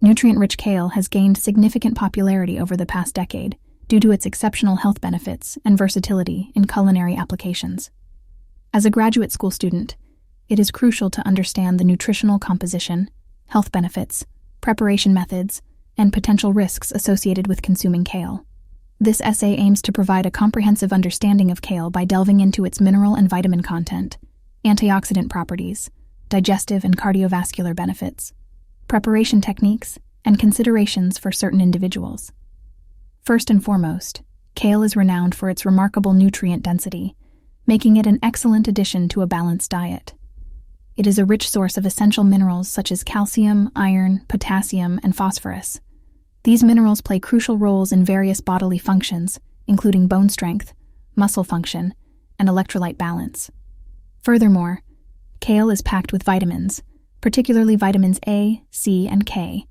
nutrient-rich kale has gained significant popularity over the past decade due to its exceptional health benefits and versatility in culinary applications. As a graduate school student, it is crucial to understand the nutritional composition, health benefits, preparation methods, and potential risks associated with consuming kale. This essay aims to provide a comprehensive understanding of kale by delving into its mineral and vitamin content, antioxidant properties, digestive and cardiovascular benefits, preparation techniques, and considerations for certain individuals. First and foremost, kale is renowned for its remarkable nutrient density, making it an excellent addition to a balanced diet. It is a rich source of essential minerals such as calcium, iron, potassium, and phosphorus. These minerals play crucial roles in various bodily functions, including bone strength, muscle function, and electrolyte balance. Furthermore, kale is packed with vitamins, particularly vitamins A, C, and K.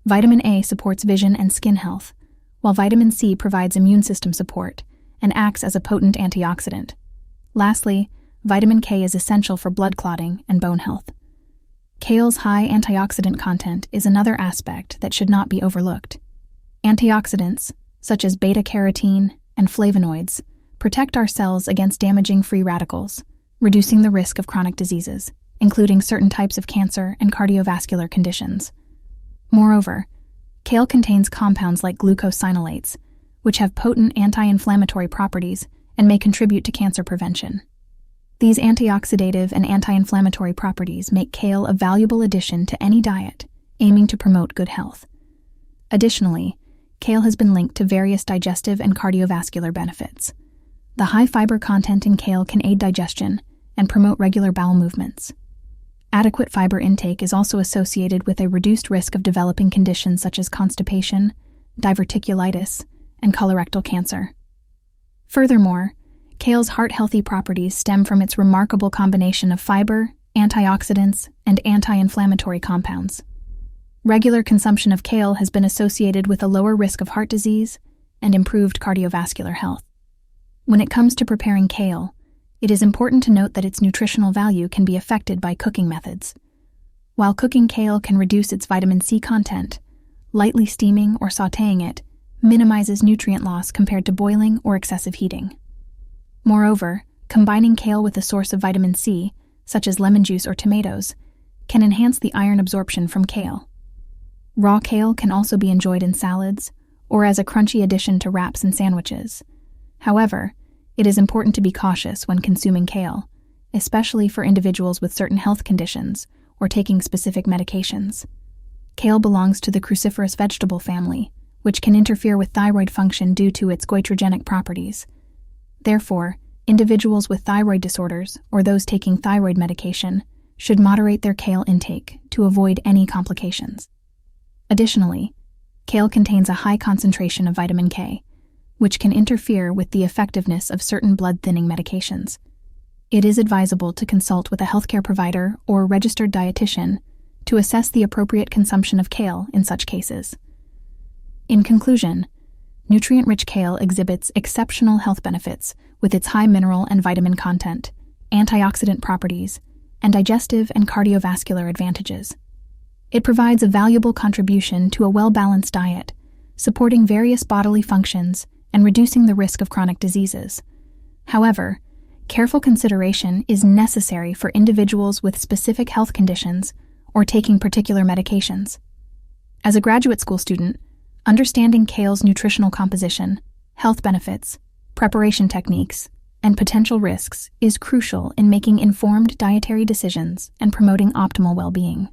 Vitamin A supports vision and skin health, while vitamin C provides immune system support and acts as a potent antioxidant. Lastly, vitamin K is essential for blood clotting and bone health. Kale's high antioxidant content is another aspect that should not be overlooked. Antioxidants, such as beta-carotene and flavonoids, protect our cells against damaging free radicals, reducing the risk of chronic diseases, including certain types of cancer and cardiovascular conditions. Moreover, kale contains compounds like glucosinolates, which have potent anti-inflammatory properties and may contribute to cancer prevention. These antioxidative and anti-inflammatory properties make kale a valuable addition to any diet aiming to promote good health. Additionally, kale has been linked to various digestive and cardiovascular benefits. The high fiber content in kale can aid digestion and promote regular bowel movements. Adequate fiber intake is also associated with a reduced risk of developing conditions such as constipation, diverticulitis, and colorectal cancer. Furthermore, kale's heart-healthy properties stem from its remarkable combination of fiber, antioxidants, and anti-inflammatory compounds. Regular consumption of kale has been associated with a lower risk of heart disease and improved cardiovascular health. When it comes to preparing kale, it is important to note that its nutritional value can be affected by cooking methods. While cooking kale can reduce its vitamin C content, lightly steaming or sautéing it minimizes nutrient loss compared to boiling or excessive heating. Moreover, combining kale with a source of vitamin C, such as lemon juice or tomatoes, can enhance the iron absorption from kale. Raw kale can also be enjoyed in salads or as a crunchy addition to wraps and sandwiches. However, it is important to be cautious when consuming kale, especially for individuals with certain health conditions or taking specific medications. Kale belongs to the cruciferous vegetable family, which can interfere with thyroid function due to its goitrogenic properties. Therefore, individuals with thyroid disorders or those taking thyroid medication should moderate their kale intake to avoid any complications. Additionally, kale contains a high concentration of vitamin K, which can interfere with the effectiveness of certain blood-thinning medications. It is advisable to consult with a healthcare provider or registered dietitian to assess the appropriate consumption of kale in such cases. In conclusion, nutrient-rich kale exhibits exceptional health benefits with its high mineral and vitamin content, antioxidant properties, and digestive and cardiovascular advantages. It provides a valuable contribution to a well-balanced diet, supporting various bodily functions and reducing the risk of chronic diseases. However, careful consideration is necessary for individuals with specific health conditions or taking particular medications. As a graduate school student, understanding kale's nutritional composition, health benefits, preparation techniques, and potential risks is crucial in making informed dietary decisions and promoting optimal well-being.